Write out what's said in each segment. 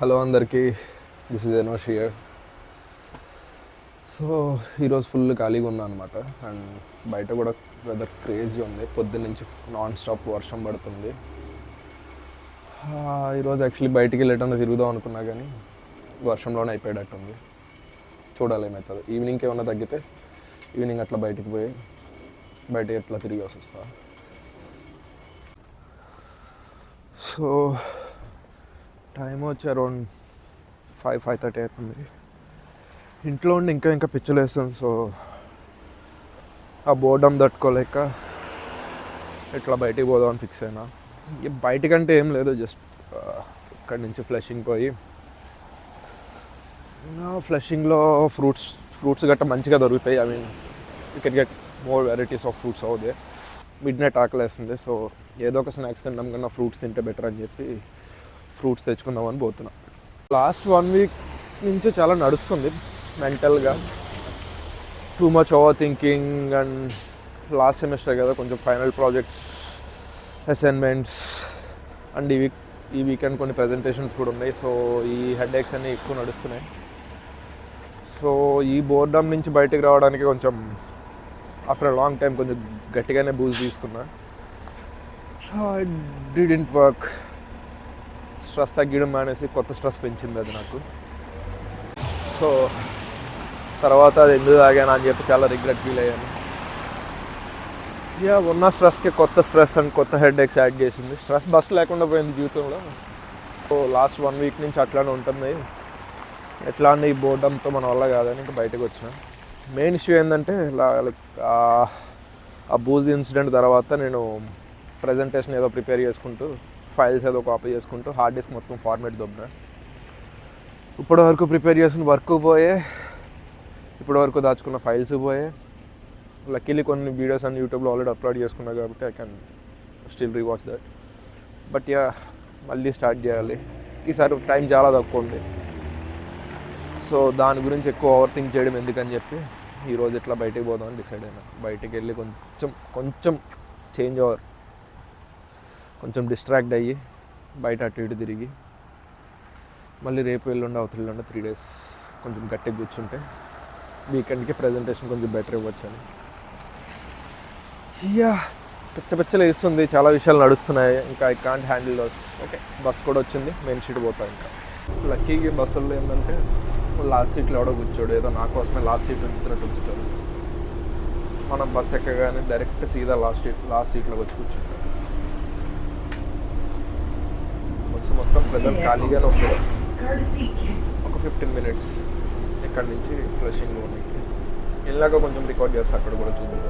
Hello అందరికీ, this is Enosh here. So ఈరోజు full ఖాళీగా ఉన్నా అనమాట. అండ్ బయట కూడా వెదర్ క్రేజీ ఉంది. పొద్దున్న నుంచి నాన్ స్టాప్ వర్షం పడుతుంది. ఈరోజు యాక్చువల్లీ బయటికి వెళ్ళేటన్నా తిరుగుదాం అనుకున్నా కానీ వర్షంలోనే అయిపోయేటట్టుంది. చూడాలి ఏమవుతుంది. ఈవినింగ్కి ఏమన్నా తగ్గితే ఈవినింగ్ అట్లా బయటికి పోయి ఎట్లా తిరిగి వస్తా. సో టైం వచ్చి అరౌండ్ 5:30 అవుతుంది. ఇంట్లో ఉండి ఇంకా పిచ్చులు వేస్తుంది. సో ఆ బోర్డమ్ తట్టుకోలేక ఇట్లా బయటికి పోదామని ఫిక్స్ అయినా. బయటికంటే ఏం లేదు, జస్ట్ ఇక్కడి నుంచి ఫ్లషింగ్ పోయి ఫ్లషింగ్లో ఫ్రూట్స్ గట్రా మంచిగా దొరుకుతాయి. I mean you can get more varieties of fruits అవుతాయి. మిడ్ నైట్ ఆకలేస్తుంది. సో ఏదో ఒక స్నాక్స్ తినడం కన్నా ఫ్రూట్స్ తింటే బెటర్ అని చెప్పి ఫ్రూట్స్ తెచ్చుకుందామని పోతున్నా. లాస్ట్ 1 వీక్ నుంచి చాలా నడుస్తుంది మెంటల్గా. Too much over thinking. And last semester కదా, కొంచెం ఫైనల్ ప్రాజెక్ట్స్, అసైన్మెంట్స్, అండ్ ఈ వీకెండ్ కొన్ని ప్రజెంటేషన్స్ కూడా ఉన్నాయి. సో ఈ హెడేక్స్ అన్నీ ఎక్కువ నడుస్తున్నాయి. సో ఈ బోర్డమ్ నుంచి బయటకు రావడానికి కొంచెం ఆఫ్టర్ అ లాంగ్ టైం కొంచెం గట్టిగానే బూజ్ తీసుకున్నా. So it didn't work. Stress తగ్గడం మానేసి కొత్త స్ట్రెస్ పెంచింది అది నాకు. సో తర్వాత అది ఎందుకు తాగాను అని చెప్పి చాలా రిగ్రెట్ ఫీల్ అయ్యాను. ఉన్న స్ట్రెస్కి కొత్త స్ట్రెస్ అండ్ కొత్త హెడేక్స్ యాడ్ చేసింది. స్ట్రెస్ బస్ లేకుండా పోయింది జీవితంలో. సో లాస్ట్ 1 వీక్ నుంచి అట్లానే ఉంటుంది. ఎట్లా అంటే ఈ బోర్డంతో మన వల్ల కాదని ఇంకా బయటకు వచ్చిన. మెయిన్ ఇష్యూ ఏంటంటే ఆ బూజ్ ఇన్సిడెంట్ తర్వాత నేను ప్రజెంటేషన్ ఏదో ప్రిపేర్ చేసుకుంటూ, ఫైల్స్ ఏదో కాపీ చేసుకుంటూ హార్డ్ డిస్క్ మొత్తం ఫార్మేట్ దొబ్బినా. ఇప్పటి వరకు ప్రిపేర్ చేసిన వర్క్ పోయే, ఇప్పటి వరకు దాచుకున్న ఫైల్స్ పోయే. లక్కీలీ కొన్ని వీడియోస్ అన్ని యూట్యూబ్లో ఆల్రెడీ అప్లోడ్ చేసుకున్నా కాబట్టి I can still rewatch that. But మళ్ళీ స్టార్ట్ చేయాలి. ఈసారి టైం చాలా తక్కువ ఉంది. సో దాని గురించి ఎక్కువ ఓవర్ థింక్ చేయడం ఎందుకని చెప్పి ఈరోజు ఇట్లా బయటికి పోదామని డిసైడ్ అయినా. బయటికి వెళ్ళి కొంచెం చేంజ్ ఓవర్, కొంచెం డిస్ట్రాక్ట్ అయ్యి బయట అటు ఇటు తిరిగి మళ్ళీ రేపు ఎల్లుండి 3 days కొంచెం గట్టిగా కూర్చుంటే వీకెండ్కి ప్రజెంటేషన్ కొంచెం బెటర్ ఇవ్వచ్చని. పిచ్చలు వేస్తుంది. చాలా విషయాలు నడుస్తున్నాయి. ఇంకా I can't handle those. Okay, bus కూడా వచ్చింది. మెయిన్ సీట్ పోతా. ఇంకా లక్కీగా బస్సుల్లో ఏంటంటే లాస్ట్ సీట్లో ఎవడో కూర్చోడు. ఏదో నా కోసమే లాస్ట్ సీట్ ఉంచుతారు. మనం బస్ ఎక్కగానే డైరెక్ట్ సీదా లాస్ట్ సీట్లోకి వచ్చి కూర్చుంటాం. బస్సు మొత్తం ప్రజెంట్ ఖాళీగానే ఉంటుంది. ఒక 15 minutes ఇక్కడి నుంచి ఫ్లషింగ్ లోనికి ఇలాగ కొంచెం రికార్డ్ చేస్తా. అక్కడ కూడా చూద్దాం.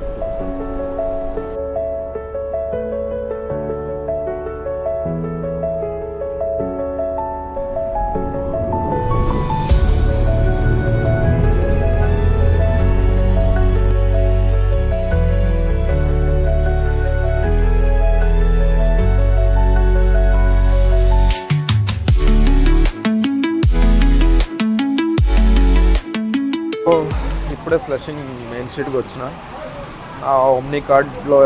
ఇప్పుడే ఫ్లషింగ్ మెయిన్ స్ట్రీట్కి వచ్చిన. ఆ ఓమ్నీ కార్డ్లో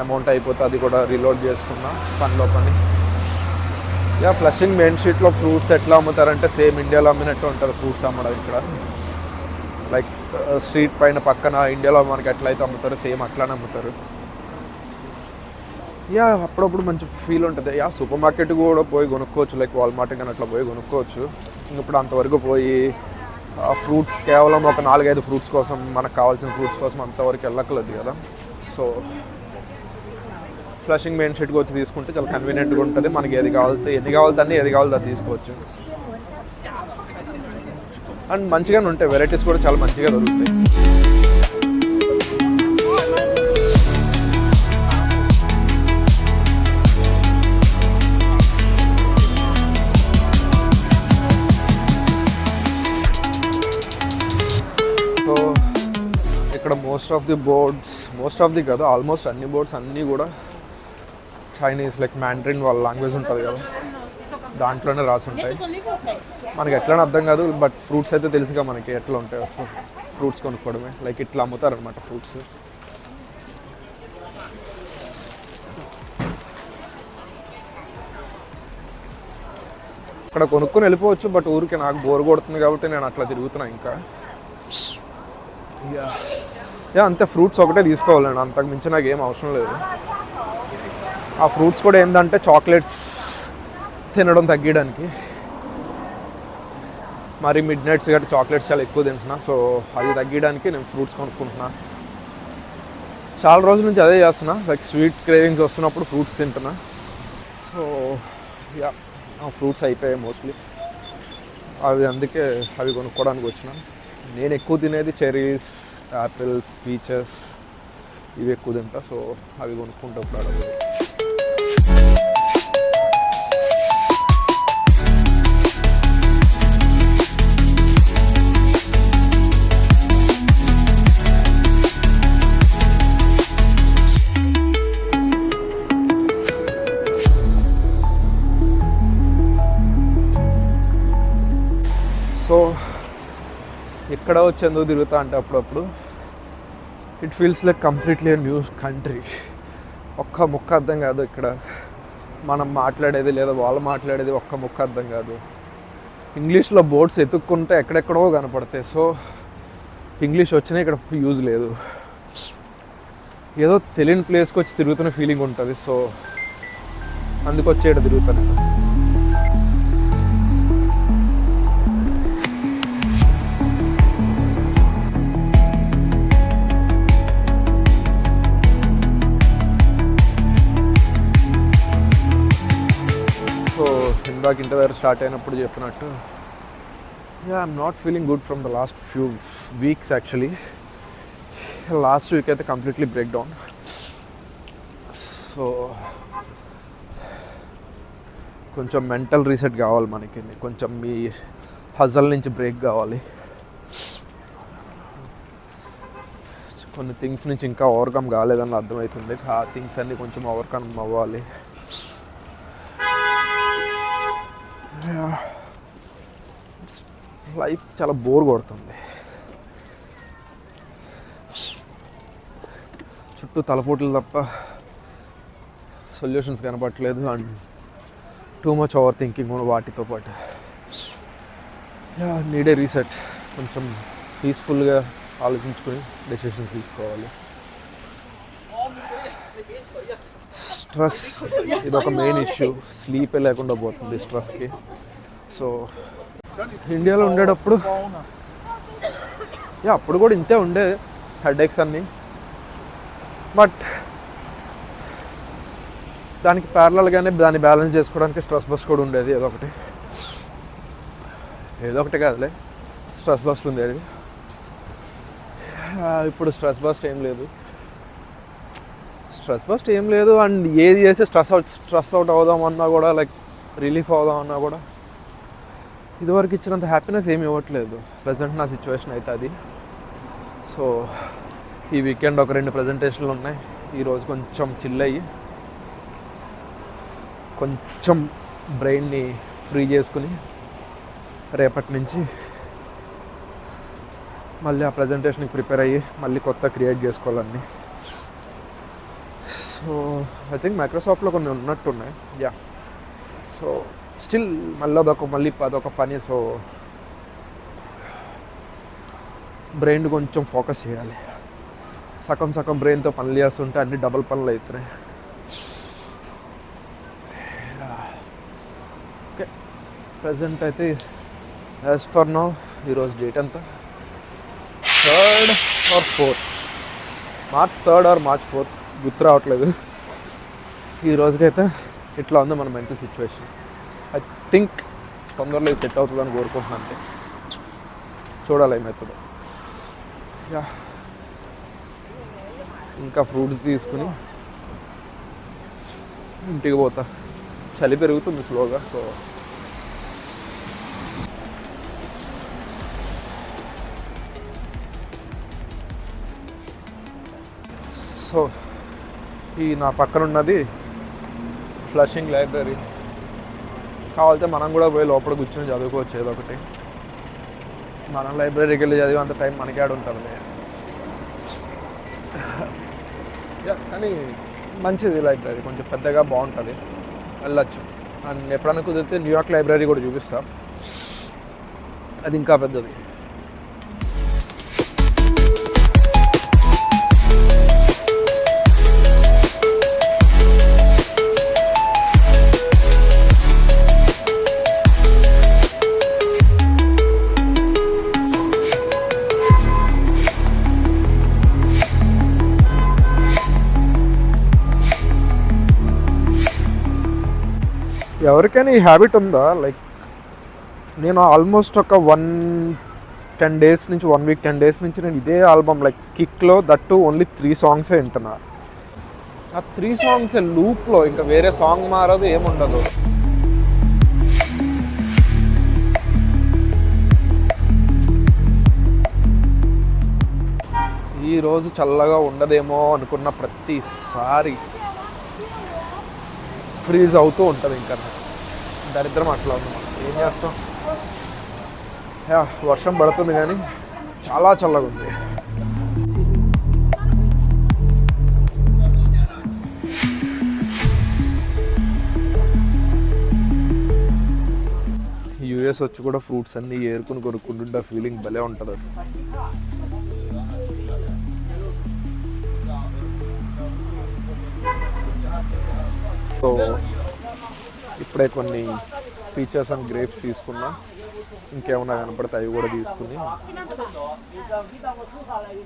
అమౌంట్ అయిపోతే అది కూడా రీలోడ్ చేసుకున్నా పనిలో పని. ఫ్లషింగ్ మెయిన్ స్ట్రీట్లో ఫ్రూట్స్ ఎట్లా అమ్ముతారంటే సేమ్ ఇండియాలో అమ్మినట్టు ఉంటారు ఫ్రూట్స్ అమ్మడం ఇక్కడ. లైక్ స్ట్రీట్ పైన పక్కన ఇండియాలో మనకి ఎట్లయితే అమ్ముతారో సేమ్ అట్లానే అమ్ముతారు. అప్పుడప్పుడు మంచి ఫీల్ ఉంటుంది. సూపర్ మార్కెట్ కూడా పోయి కొనుక్కోవచ్చు. లైక్ వాల్మార్ట్ కానీ అట్లా పోయి కొనుక్కోవచ్చు. ఇప్పుడు అంతవరకు పోయి ఫ్రూట్స్ కేవలం ఒక 4-5 ఫ్రూట్స్ కోసం, మనకు కావాల్సిన ఫ్రూట్స్ కోసం అంతవరకు వెళ్ళక్కలేదు కదా. సో ఫ్లషింగ్ మెయిన్ స్ట్రీట్కి వచ్చి తీసుకుంటే చాలా కన్వీనియంట్గా ఉంటుంది. మనకి ఎన్ని కావాలంటే ఏది కావాలో అది తీసుకోవచ్చు. అండ్ మంచిగానే ఉంటాయి. వెరైటీస్ కూడా చాలా మంచిగా దొరుకుతాయి. ఇక్కడ మోస్ట్ ఆఫ్ ది కదా, ఆల్మోస్ట్ అన్ని బోర్డ్స్ అన్నీ కూడా చైనీస్, లైక్ మ్యాండ్రిన్ వాళ్ళ లాంగ్వేజ్ ఉంటుంది కదా, దాంట్లోనే రాసి ఉంటాయి. మనకి ఎట్లా అర్థం కాదు. బట్ ఫ్రూట్స్ అయితే తెలుసుగా మనకి ఎట్లా ఉంటాయి. So fruits కొనుక్కోవడమే. లైక్ ఇట్లా అమ్ముతారనమాట ఫ్రూట్స్. అక్కడ కొనుక్కొని వెళ్ళిపోవచ్చు, బట్ ఊరికి నాకు బోర్ కొడుతుంది కాబట్టి నేను అట్లా తిరుగుతున్నా ఇంకా. అంతే, ఫ్రూట్స్ ఒకటే తీసుకోవాలండి, అంతకు మించి నాకు ఏం అవసరం లేదు. ఆ ఫ్రూట్స్ కూడా ఏంటంటే చాక్లెట్స్ తినడం తగ్గడానికి. మరి మిడ్ నైట్స్ గట్టి చాక్లెట్స్ చాలా ఎక్కువ తింటున్నా, సో అది తగ్గడానికి నేను ఫ్రూట్స్ కొనుక్కుంటున్నా. చాలా రోజుల నుంచి అదే చేస్తున్నా, లైక్ స్వీట్ క్రేవింగ్స్ వస్తున్నప్పుడు ఫ్రూట్స్ తింటున్నా. సో ఫ్రూట్స్ అయిపోయాయి మోస్ట్లీ, అవి అందుకే అవి కొనుక్కోవడానికి వచ్చిన. నేను ఎక్కువ తినేది చెరీస్, యాపిల్స్, పీచెస్, ఇవి ఎక్కువ తింటా. సో అవి కొనుక్కుంటా ఇప్పుడు. సో ఎక్కడ వచ్చి ఎందుకు తిరుగుతా అంటే అప్పుడప్పుడు it feels like completely new country. ఒక్క ముక్క అర్థం కాదు ఇక్కడ, మనం మాట్లాడేది లేదా వాళ్ళు మాట్లాడేది ఒక్క ముక్క అర్థం కాదు. ఇంగ్లీష్లో బోర్డ్స్ ఎత్తుక్కుంటే ఎక్కడెక్కడో కనపడతాయి. సో ఇంగ్లీష్ వచ్చినా ఇక్కడ యూజ్ లేదు. ఏదో తెలియని ప్లేస్కి వచ్చి తిరుగుతున్న ఫీలింగ్ ఉంటుంది. సో అందుకొచ్చేట తిరుగుతాను. ఇందాక ఇంటి దగ్గర స్టార్ట్ అయినప్పుడు చెప్పినట్టు, I'm not feeling good from the last few weeks. Actually last week అయితే కంప్లీట్లీ బ్రేక్ డౌన్. సో కొంచెం మెంటల్ రీసెట్ కావాలి మనకి, కొంచెం మీ హజల్ నుంచి బ్రేక్ కావాలి. కొన్ని థింగ్స్ నుంచి ఇంకా ఓవర్కమ్ కాలేదని అర్థమవుతుంది. ఆ థింగ్స్ అన్నీ కొంచెం ఓవర్కమ్ అవ్వాలి. లైఫ్ చాలా బోర్ కొడుతుంది. చుట్టూ తలపోట్లు తప్ప సొల్యూషన్స్ కనపడట్లేదు. And too much over thinking కూడా వాటితో పాటు. నీడే రీసెట్, కొంచెం పీస్ఫుల్గా ఆలోచించుకొని డెసిషన్స్ తీసుకోవాలి. స్ట్రెస్ ఇది ఒక మెయిన్ ఇష్యూ. స్లీపే లేకుండా పోతుంది స్ట్రెస్కి. సో ఇండియాలో ఉండేటప్పుడు అప్పుడు కూడా ఇంతే ఉండే హెడేక్స్ అన్నీ, బట్ దానికి ప్యారలల్గానే దాన్ని బ్యాలెన్స్ చేసుకోవడానికి స్ట్రెస్ బస్ కూడా ఉండేది. ఏదో ఒకటి కాదులే, స్ట్రెస్ బస్ట్ ఉండేది. ఇప్పుడు స్ట్రెస్ బస్ట్ ఏం లేదు. అండ్ ఏది చేసి స్ట్రెస్ అవుట్ అవుదామన్నా కూడా, లైక్ రిలీఫ్ అవుదామన్నా కూడా ఇదివరకు ఇచ్చినంత హ్యాపీనెస్ ఏమి ఇవ్వట్లేదు ప్రజెంట్ నా సిచ్యువేషన్ అయితే అది. సో ఈ వీకెండ్ ఒక 2 ప్రజెంటేషన్లు ఉన్నాయి. ఈరోజు కొంచెం చిల్ అయ్యి కొంచెం బ్రెయిన్ని ఫ్రీ చేసుకుని రేపటి నుంచి మళ్ళీ ఆ ప్రజెంటేషన్కి ప్రిపేర్ అయ్యి మళ్ళీ కొత్త క్రియేట్ చేసుకోవాలని. సో ఐ థింక్ మైక్రోసాఫ్ట్లో కొన్ని ఉన్నట్టున్నాయి. సో స్టిల్ అదొక పని. సో బ్రెయిన్ కొంచెం ఫోకస్ చేయాలి. సగం బ్రెయిన్తో పనులు చేస్తుంటే అన్ని డబల్ పనులు అవుతున్నాయి. ఓకే, ప్రజెంట్ అయితే యాజ్ ఫర్ నౌ ఈరోజు డేట్ ఎంత, 3rd or 4th, March 3rd or March 4th, గుర్తు రావట్లేదు. ఈ రోజుకైతే ఇట్లా ఉంది మన మెంటల్ సిచ్యువేషన్. ఐ థింక్ తొందరలో సెట్ అవుతుందని కోరుకుంటున్నాను. అంటే చూడాలి ఏమవుతుందో. ఇంకా ఫ్రూట్స్ తీసుకుని ఇంటికి పోతా. చలి పెరుగుతుంది స్లోగా. సో ఈ నా పక్కన ఉన్నది ఫ్లషింగ్ లైబ్రరీ. కావాలంటే మనం కూడా పోయి లోపల కూర్చొని చదువుకోవచ్చు ఏదో ఒకటి. మనం లైబ్రరీకి వెళ్ళి చదివేంత టైం మనకి ఆడ ఉంటుంది. కానీ మంచిది లైబ్రరీ, కొంచెం పెద్దగా బాగుంటుంది, వెళ్ళచ్చు. అండ్ ఎప్పుడైనా కుదిరితే న్యూయార్క్ లైబ్రరీ కూడా చూపిస్తా, అది ఇంకా పెద్దది. ఎవరికైనా ఈ హ్యాబిట్ ఉందా? లైక్ నేను ఆల్మోస్ట్ ఒక 1 days నుంచి 1 week 10 days నుంచి నేను ఇదే ఆల్బమ్ లైక్ కిక్లో దట్టు ఓన్లీ 3 సాంగ్సే వింటున్నా. ఆ 3 సాంగ్సే లూప్లో, ఇంకా వేరే సాంగ్ మారదు, ఏముండదు. ఈరోజు చల్లగా ఉండదేమో అనుకున్న ప్రతిసారి ఫ్రీజ్ అవుతూ ఉంటుంది. ఇంకా దరిద్రం అట్లా ఉంది. ఏం చేస్తాం, వర్షం పడుతుంది కానీ చాలా చల్లగా ఉంది. యూఎస్ వచ్చి కూడా ఫ్రూట్స్ అన్నీ ఏరుకుని కొనుక్కుంటుంటే ఫీలింగ్ భలే ఉంటుంది. సో ఇప్పుడే కొన్ని పీచెస్ అండ్ గ్రేప్స్ తీసుకున్నా, ఇంకేమన్నా కనపడితే అవి కూడా తీసుకుని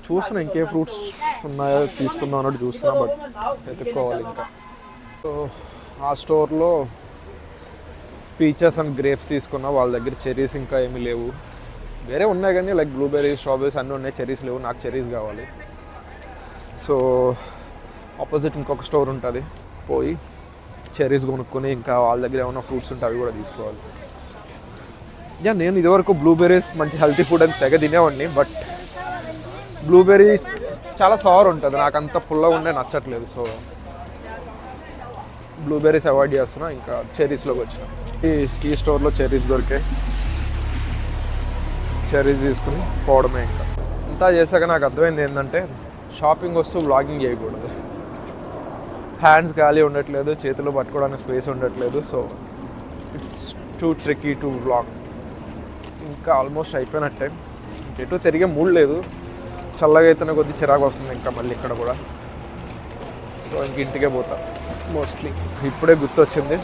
చూస్తున్నా ఇంకే ఫ్రూట్స్ ఉన్నాయో తీసుకుందాం అన్నట్టు చూస్తున్నా, బట్ వెతుక్కోవాలి ఇంకా. సో ఆ స్టోర్లో పీచెస్ అండ్ గ్రేప్స్ తీసుకున్నా, వాళ్ళ దగ్గర చెరీస్ ఇంకా ఏమీ లేవు. వేరే ఉన్నాయి కానీ లైక్ బ్లూబెర్రీస్, స్ట్రాబెర్రీస్ అన్నీ ఉన్నాయి, చెరీస్ లేవు. నాకు చెరీస్ కావాలి. సో ఆపోజిట్ ఇంకొక స్టోర్ ఉంటుంది, పోయి చెరీస్ కొనుక్కొని ఇంకా వాళ్ళ దగ్గర ఏమైనా ఫ్రూట్స్ ఉంటే అవి కూడా తీసుకోవాలి. నేను ఇదివరకు బ్లూబెర్రీస్ మంచి హెల్తీ ఫుడ్ అని తెగ తినేవాడిని, బట్ బ్లూబెర్రీ చాలా సవర్ ఉంటుంది, నాకు అంత పుల్లగా ఉండే నచ్చట్లేదు. సో బ్లూబెర్రీస్ అవాయిడ్ చేస్తున్నా, ఇంకా చెరీస్లోకి వచ్చిన. ఈ స్టోర్లో చెరీస్ దొరికాయి, చెరీస్ తీసుకుని పోవడమే. ఇంకా అంతా చేశాక నాకు అర్థమైంది ఏంటంటే, షాపింగ్ వస్తూ వ్లాగింగ్ చేయకూడదు. హ్యాండ్స్ ఖాళీ ఉండట్లేదు, చేతులు పట్టుకోవడానికి స్పేస్ ఉండట్లేదు. So it's two tricky to vlog. ఇంకా ఆల్మోస్ట్ అయిపోయినట్టే, ఇంకెటు తిరిగే మూడ్ లేదు. చల్లగా అయితేనే కొద్ది చిరాకు వస్తుంది ఇంకా మళ్ళీ ఇక్కడ కూడా. సో ఇంక ఇంటికే పోతా మోస్ట్లీ. ఇప్పుడే గుర్తొచ్చింది,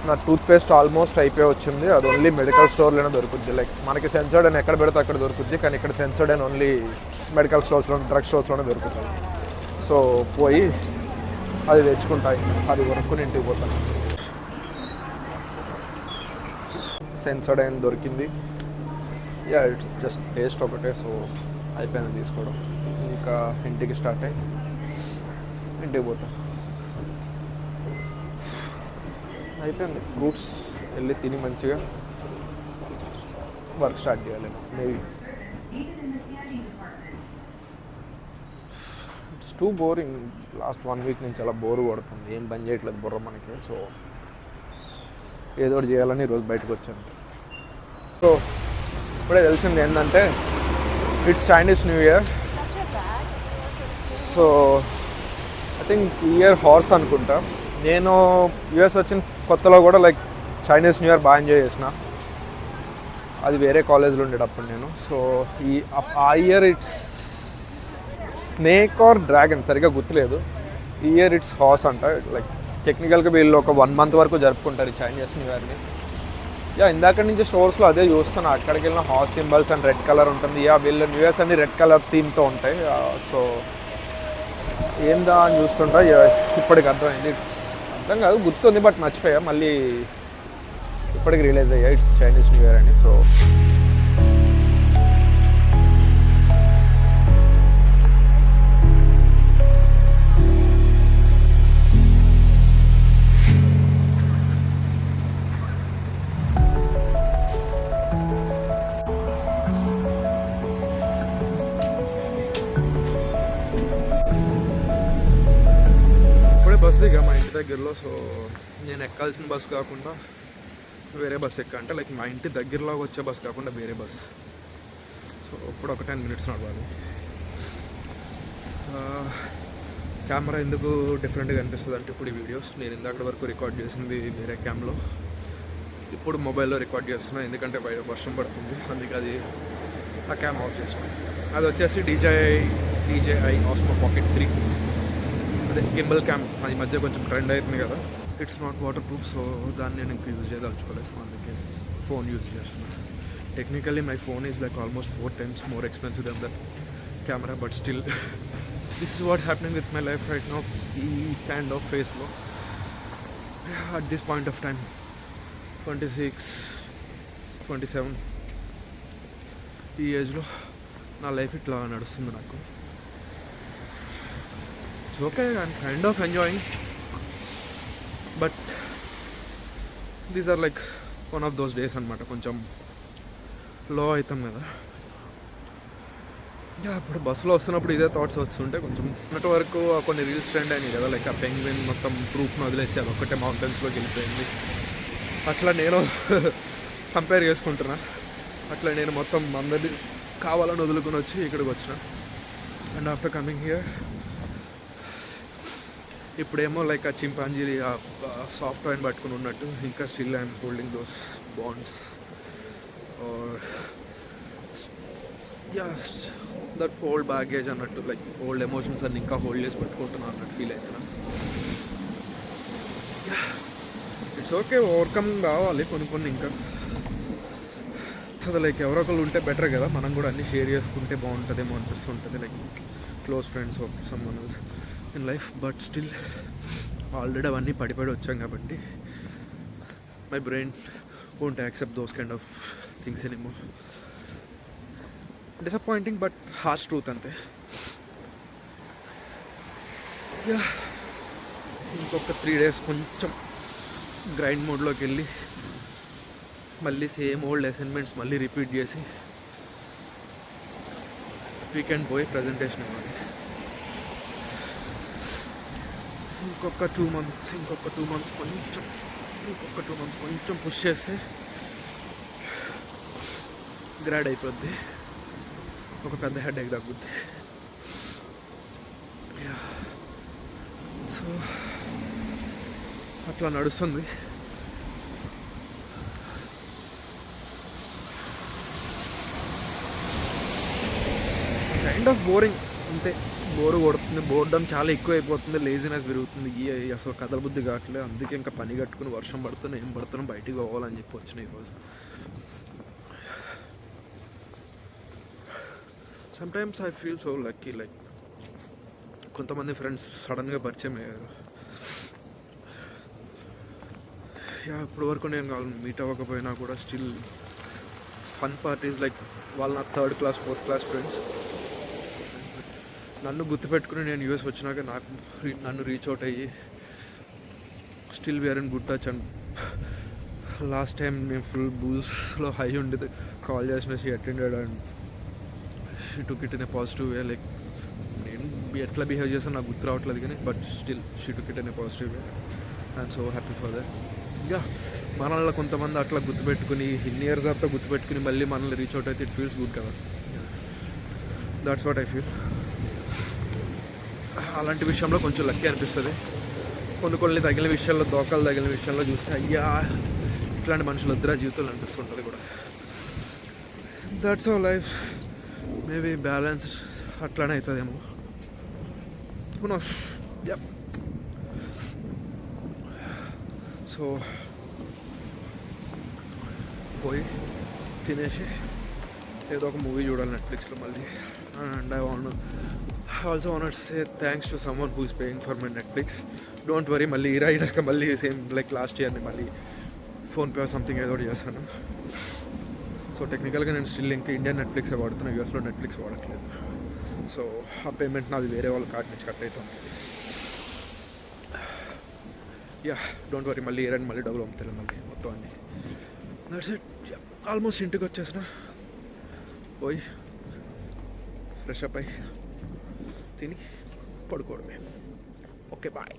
నా టూత్పేస్ట్ ఆల్మోస్ట్ అయిపోయి వచ్చింది. అది ఓన్లీ మెడికల్ స్టోర్లోనే దొరుకుద్ది. లైక్ మనకి సెన్సోడైన్ ఎక్కడ పెడితే అక్కడ దొరుకుద్ది, కానీ ఇక్కడ సెన్సోడైన్ ఓన్లీ మెడికల్ స్టోర్స్లో, డ్రగ్ స్టోర్స్లోనే దొరుకుతుంది. సో పోయి అది తెచ్చుకుంటాయి, అది కొనుక్కుని ఇంటికి పోతాను. సెన్సోడైన్ దొరికింది. ఇట్స్ జస్ట్ టేస్ట్ ఒకటే. సో అయిపోయింది తీసుకోవడం. ఇంకా ఇంటికి స్టార్ట్ అయ్యి ఇంటికి పోతాం. అయిపోయింది. ఫ్రూట్స్ వెళ్ళి తిని మంచిగా వర్క్ స్టార్ట్ చేయాలి. Maybe it's two boring. Last 1 week నుంచి చాలా బోర్ కొడుతుంది, ఏం పని చేయట్లేదు బుర్ర మనకి. సో ఏదో ఒకటి చేయాలని ఈరోజు బయటకు వచ్చాను. సో ఇప్పుడే తెలిసింది ఏంటంటే, it's Chinese new year. So I think ఈ ఇయర్ హార్స్ అనుకుంటా. నేను యూఎస్ వచ్చిన కొత్తలో కూడా లైక్ చైనీస్ న్యూ ఇయర్ బాగా ఎంజాయ్ చేసిన. అది వేరే కాలేజ్లో ఉండేటప్పుడు నేను. సో ఆ year it's snake or dragon, సరిగ్గా గుర్తులేదు. ఈ ఇయర్ ఇట్స్ హార్స్ అంట. లైక్ టెక్నికల్గా వీళ్ళు ఒక 1 month వరకు జరుపుకుంటారు ఈ చైనీస్ న్యూ ఇయర్ని. ఇందాక నుంచి స్టోర్స్లో అదే చూస్తున్నా, అక్కడికి వెళ్ళిన horse symbols and red colour ఉంటుంది. వీళ్ళ న్యూ ఇయర్స్ అన్ని రెడ్ కలర్ థీమ్తో ఉంటాయి. సో ఏందా అని చూస్తుంటా ఇప్పటికి అర్థమైంది. అర్థం కాదు, గుర్తుంది, బట్ మర్చిపోయా. మళ్ళీ ఇప్పటికి రియలైజ్ అయ్యా ఇట్స్ చైనీస్ న్యూ ఇయర్ అని. సో బస్ దిగా మా ఇంటి దగ్గరలో. సో నేను ఎక్కాల్సిన బస్ కాకుండా వేరే బస్ ఎక్కా, అంటే లైక్ మా ఇంటి దగ్గరలో వచ్చే బస్ కాకుండా వేరే బస్. సో ఇప్పుడు ఒక 10 minutes నడవాలి. కెమెరా ఎందుకు డిఫరెంట్గా అనిపిస్తుంది అంటే ఇప్పుడు ఈ వీడియోస్ నేను ఇందాక వరకు రికార్డ్ చేసింది వేరే క్యామ్లో, ఇప్పుడు మొబైల్లో రికార్డ్ చేస్తున్నా ఎందుకంటే బయట వర్షం పడుతుంది, అందుకే అది ఆ క్యామ్ ఆఫ్ చేసిన. అది వచ్చేసి DJI Osmo Pocket 3, అదే గింబల్ క్యామ్. అది మధ్య కొంచెం ట్రెండ్ అవుతుంది కదా. It's not water proof, so దాన్ని నేను ఇంకా యూజ్ చేయదలుచుకోలేదు, సో అందుకే ఫోన్ యూజ్ చేస్తున్నాను. Technically my phone is like almost 4 times more expensive than that camera, but still this is what happening with my life right now. ఈ kind of ఫేస్లో at this point of time 26, 27 ఈ ఏజ్లో నా life ఇట్లా నడుస్తుంది నాకు. It's okay, I'm kind of enjoying, but these are like one of those days అనమాట. కొంచెం లో అవుతాం కదా. అప్పుడు బస్సులో వస్తున్నప్పుడు ఇదే థాట్స్ వస్తుంటే కొంచెం ఉన్నటి వరకు కొన్ని రీల్స్ ట్రెండ్ అయినాయి కదా, లైక్ ఆ పెంగ్విన్ మొత్తం ట్రూప్ను వదిలేసి అది ఒక్కటే మౌంటైన్స్లోకి వెళ్ళిపోయింది. అట్లా నేను కంపేర్ చేసుకుంటున్నా. అట్లా నేను మొత్తం అందరి కావాలని వదులుకొని వచ్చి ఇక్కడికి వచ్చిన. అండ్ ఆఫ్టర్ కమింగ్ హియర్ ఇప్పుడేమో లైక్ ఆ చింపాంజీ ఆ సాఫ్ట్ టాయ్ని పట్టుకుని ఉన్నట్టు ఇంకా still I'm holding those bonds or that old baggage అన్నట్టు, లైక్ ఓల్డ్ ఎమోషన్స్ అన్ని ఇంకా హోల్డ్ చేసి పెట్టుకుంటున్నాను అన్నట్టు ఫీల్ అవుతున్నా. ఇట్స్ ఓకే, ఓవర్కమ్ కావాలి కొన్ని ఇంకా. సో లైక్ ఎవరో ఒకళ్ళు ఉంటే బెటర్ కదా, మనం కూడా అన్నీ షేర్ చేసుకుంటే బాగుంటుందేమో అనిపిస్తుంటుంది, like close friends of someone else in life. But still already అవన్నీ పడిపడి వచ్చాం కాబట్టి my brain won't accept those kind of things anymore. Disappointing but harsh truth అంతే. ఇంకొక 3 days కొంచెం గ్రైండ్ మోడ్లోకి వెళ్ళి మళ్ళీ సేమ్ ఓల్డ్ అసైన్మెంట్స్ మళ్ళీ రిపీట్ చేసి వీకెండ్ పోయి ప్రజెంటేషన్ ఇవ్వాలి. ఇంకొక 2 months కొంచెం పుష్ చేస్తే గ్రాడ్ అయిపోద్ది, ఒక పెద్ద హెడేక్ తగ్గుద్ది. సో అట్లా నడుస్తుంది. కైండ్ ఆఫ్ బోరింగ్ అంతే. బోరు కొడుతుంది, బోర్డం చాలా ఎక్కువ అయిపోతుంది, లేజినెస్ పెరుగుతుంది, అసలు కథల బుద్ధి కావట్లేదు. అందుకే ఇంకా పని కట్టుకుని వర్షం పడుతున్నా ఏం పడుతున్నా బయటికి పోవాలని చెప్పి వచ్చిన ఈరోజు. Sometimes I feel so lucky, like కొంతమంది ఫ్రెండ్స్ సడన్గా పరిచయం అయ్యారు. ఇప్పటి వరకు నేను వాళ్ళని మీట్ అవ్వకపోయినా కూడా స్టిల్ ఫన్ పార్టీస్, లైక్ వాళ్ళు నా 3rd class 4th class friends. నన్ను గుర్తుపెట్టుకుని నేను యూఎస్ వచ్చినాక నన్ను రీచ్ అవుట్ అయ్యి still we're in good touch. And last time మేము ఫుల్ బూస్లో హై ఉండేది, కాల్ చేసిన she attended and she took it in a positive way. Like నేను ఎట్లా బిహేవ్ చేసాను నాకు గుర్తు రావట్లేదు కానీ but still she took it in a positive way. I'm so happy for that. ఇంకా మనల్ని కొంతమంది అట్లా గుర్తుపెట్టుకుని ఇన్ని ఇయర్స్ అంతా గుర్తుపెట్టుకుని మళ్ళీ మనల్ని రీచ్ అవుట్ అయితే ఇట్ ఫీల్స్ గుడ్ కదా. That's what I feel. అలాంటి విషయంలో కొంచెం లక్కీ అనిపిస్తుంది. కొన్ని తగిలిన విషయాల్లో, దోకాలు తగిలిన విషయంలో చూస్తే అయ్యా ఇట్లాంటి మనుషులు వద్దురా జీవితంలో అనిపిస్తుంటుంది కూడా. That's our life. Maybe balance అట్లానే అవుతుందేమో. సో పోయి తినేసి ఏదో ఒక మూవీ చూడాలి నెట్ఫ్లిక్స్లో మళ్ళీ. And I also want to say thanks to someone who is paying for my Netflix. Don't worry, మళ్ళీ ఇరాక మళ్ళీ సేమ్ లైక్ లాస్ట్ ఇయర్ని మళ్ళీ ఫోన్పే సంథింగ్ ఏదో చేస్తాను. సో టెక్నికల్గా నేను స్టిల్ ఇంకా ఇండియన్ నెట్ఫ్లిక్స్ వాడుతున్నా, యూఎస్లో నెట్ఫ్లిక్స్ వాడట్లేదు. సో ఆ పేమెంట్ నాది వేరే వాళ్ళ కార్డ్ నుంచి కట్ అవుతుంది. డోంట్ వరీ, మళ్ళీ ఇయర్ మళ్ళీ డబ్బులు అమ్ముతాను మళ్ళీ మొత్తం అన్నీ. That's it. ఆల్మోస్ట్ ఇంటికి వచ్చేసిన, పోయి ఫ్రెష్ అప్ అయ్యి తిని పడుకోవడమే. Okay bye.